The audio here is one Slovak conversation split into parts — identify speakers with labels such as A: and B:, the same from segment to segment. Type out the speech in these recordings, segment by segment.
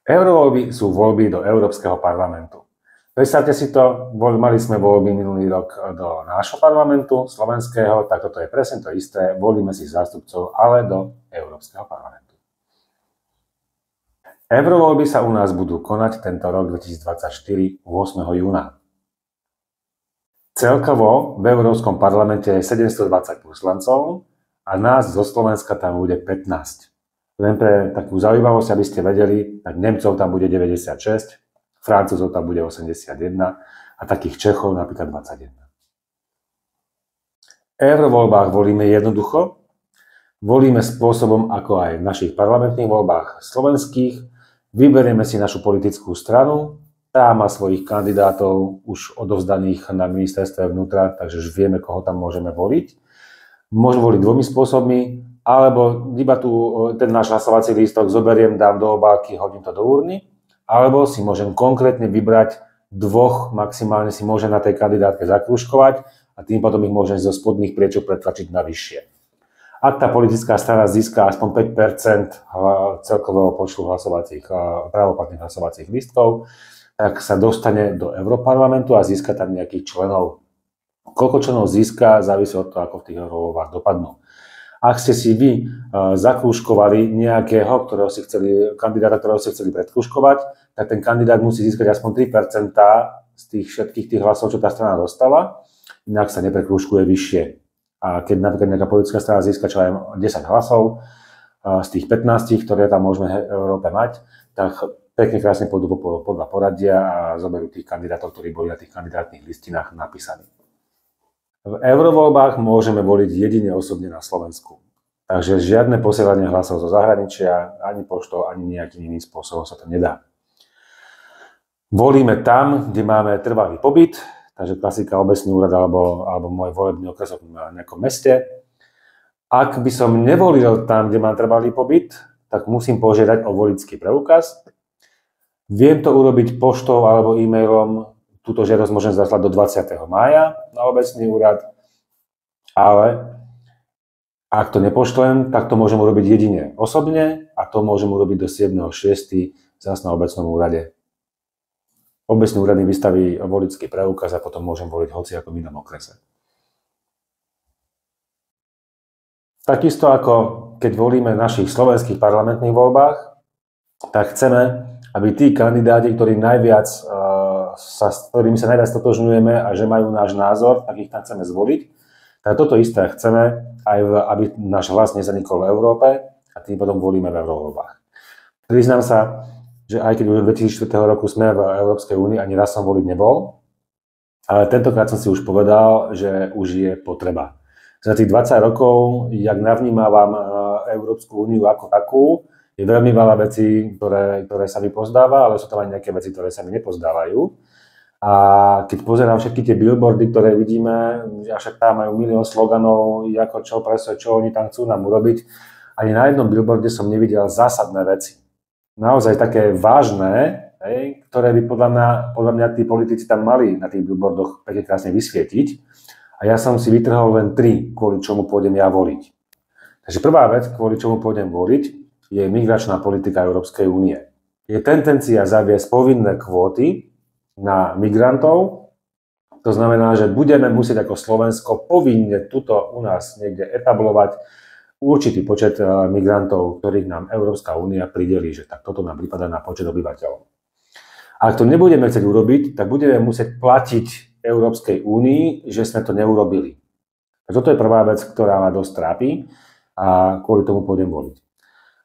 A: Eurovoľby sú voľby do Európskeho parlamentu. Predstavte si to, mali sme voľby minulý rok do nášho parlamentu, slovenského, tak toto je presne to isté, volíme si zástupcov, ale do Európskeho parlamentu. Eurovoľby sa u nás budú konať tento rok 2024 8. júna. Celkovo v Európskom parlamente je 720 poslancov a nás zo Slovenska tam bude 15. Len pre takú zaujímavosť, aby ste vedeli, tak Nemcov tam bude 96, Francúzov tam bude 81 a takých Čechov napríklad 21. V eurovoľbách volíme jednoducho, volíme spôsobom ako aj v našich parlamentných voľbách slovenských, vyberieme si našu politickú stranu, tá má svojich kandidátov už odovzdaných na ministerstve vnútra, takže už vieme, koho tam môžeme voliť. Môžeme voliť dvomi spôsobmi, alebo iba ten náš hlasovací lístok zoberiem, dám do obálky, hodím to do urny, alebo si môžem konkrétne vybrať dvoch, maximálne si môžem na tej kandidátke zakrúžkovať a tým potom ich môžem zo spodných priečok pretlačiť na vyššie. Ak tá politická strana získa aspoň 5% celkového počtu právoplatných hlasovacích lístkov, tak sa dostane do Europarlamentu a získa tam nejakých členov. Koľko členov získa, závisí od toho, ako v tých eurovoľbách dopadnú. Ak ste si vy zakrúžkovali nejakého, kandidáta, ktorého ste chceli predkrúžkovať, tak ten kandidát musí získať aspoň 3% z tých všetkých tých hlasov, čo tá strana dostala, inak sa neprekrúžkuje vyššie. A keď napríklad nejaká politická strana získa čo aj 10 hlasov z tých 15, ktoré tam môžeme v Európe mať, tak pekne krásne pôjdu podľa poradia a zoberú tých kandidátov, ktorí boli na tých kandidátnych listinách napísaní. V eurovoľbách môžeme voliť jedine osobne na Slovensku. Takže žiadne posielanie hlasov zo zahraničia, ani poštou, ani nejakým iným spôsobom sa to nedá. Volíme tam, kde máme trvalý pobyt, takže klasika obecný úrad alebo môj volebný okresok na nejakom meste. Ak by som nevolil tam, kde mám trvalý pobyt, tak musím požiadať o voličský preukaz. Viem to urobiť poštou alebo e-mailom. Túto žiadosť môžem zaslať do 20. mája na obecný úrad, ale ak to nepošlem, tak to môžem urobiť jedine osobne a to môžem urobiť do 7.6. zase na obecnom úrade. Obecný úrad mi vystaví voličský preukaz a potom môžem voliť hoci ako v inom okrese. Takisto ako keď volíme v našich slovenských parlamentných voľbách, tak chceme, aby tí kandidáti, s ktorými sa najviac totožňujeme a že majú náš názor, tak ich tam chceme zvoliť. Tak toto isté chceme, aby náš hlas nezanikol v Európe a tým potom volíme v eurovoľbách. Priznám sa, že aj keď už 2004 roku sme v Európskej únii, ani raz som voliť nebol, ale tentokrát som si už povedal, že už je potreba. Za tých 20 rokov, jak navnímavam Európsku úniu ako takú, je veľmi veľa vecí, ktoré sa mi pozdáva, ale sú tam aj nejaké veci, ktoré sa mi nepozdávajú. A keď pozerám všetky tie billboardy, ktoré vidíme, a však tam majú milión sloganov, ako čo oni tam chcú nám urobiť, ani na jednom billboarde som nevidel zásadné veci. Naozaj také vážne, ktoré by podľa mňa tí politici tam mali na tých billboardoch pekne krásne vysvietiť. A ja som si vytrhol len 3, kvôli čomu pôjdem ja voliť. Takže prvá vec, kvôli čomu pôjdem voliť, je migračná politika Európskej únie. Je tendencia zaviesť povinné kvóty na migrantov. To znamená, že budeme musieť ako Slovensko povinne tuto u nás niekde etablovať určitý počet migrantov, ktorých nám Európska únia pridelí, že tak toto nám prípada na počet obyvateľov. Ak to nebudeme chcieť urobiť, tak budeme musieť platiť Európskej únii, že sme to neurobili. A toto je prvá vec, ktorá ma dosť trápi a kvôli tomu pôjdem voliť.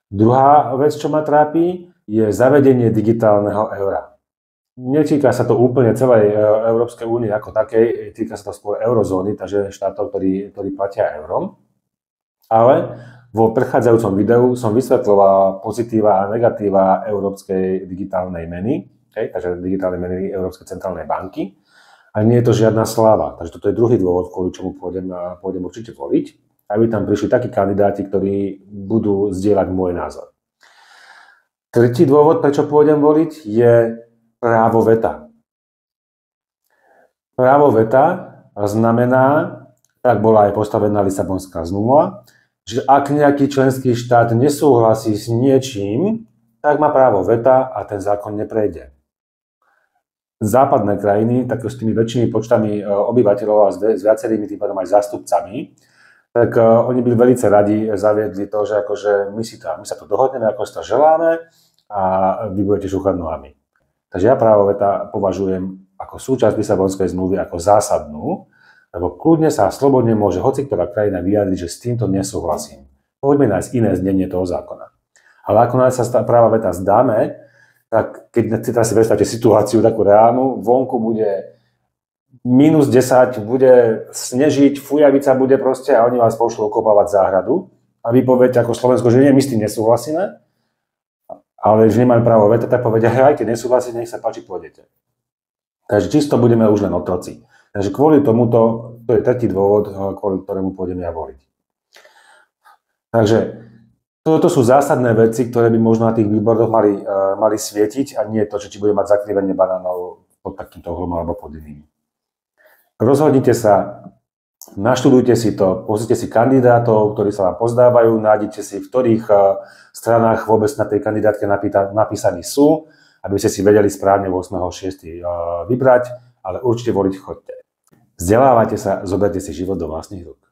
A: Druhá vec, čo ma trápi, je zavedenie digitálneho eura. Netýka sa to úplne celej Európskej únie ako takej, týka sa to skôr eurozóny, takže štátov, ktorí platia eurom. Ale vo predchádzajúcom videu som vysvetľoval pozitíva a negatíva európskej digitálnej meny, takže digitálnej meny Európskej centrálnej banky. A nie je to žiadna sláva. Takže toto je druhý dôvod, kvôli čomu pôjdem určite voliť, aby tam prišli takí kandidáti, ktorí budú zdieľať môj názor. Tretí dôvod, prečo pôjdem voliť, je právo veta. Právo veta znamená, tak bola aj postavená Lisabonská zmluva, že ak nejaký členský štát nesúhlasí s niečím, tak má právo veta a ten zákon neprejde. Západné krajiny, tak s tými väčšími počtami obyvateľov a s viacerými tým pádom aj zástupcami, tak oni by veľmi radi zaviedli to, že akože my sa to dohodneme, ako si to želáme a vy budete šúchať nohami. Takže ja právo veta považujem ako súčasť Lisabonskej zmluvy ako zásadnú, lebo kľudne sa slobodne môže hociktorá krajina vyjadriť, že s týmto nesúhlasím. Poďme nájsť iné znenie toho zákona. Ale ako nájsť sa práva veta zdáme, tak keď si predstavte situáciu takú reálnu, vonku bude -10, bude snežiť, fujavica bude proste a oni vás pošlú okopávať záhradu a vy poviete ako Slovensko, že nie, my s tým nesúhlasíme, ale že nemáme právo veta, tak povedia, aj keď nesúhlasíte, nech sa páči, pôjdete. Takže čisto budeme už len otroci. Takže kvôli tomuto, to je tretí dôvod, kvôli ktorému pôjdem ja voliť. Takže toto sú zásadné veci, ktoré by možno na tých billboardoch mali svietiť a nie to, či bude mať zakrivenie banánov pod takýmto ohlom alebo pod iným. Rozhodnite sa, naštudujte si to, pozrite si kandidátov, ktorí sa vám pozdávajú, nájdete si, v ktorých stranách vôbec na tej kandidátke napísaní sú, aby ste si vedeli správne 8.6. vybrať, ale určite voliť chodte. Vzdelávajte sa, zoberte si život do vlastných rúk.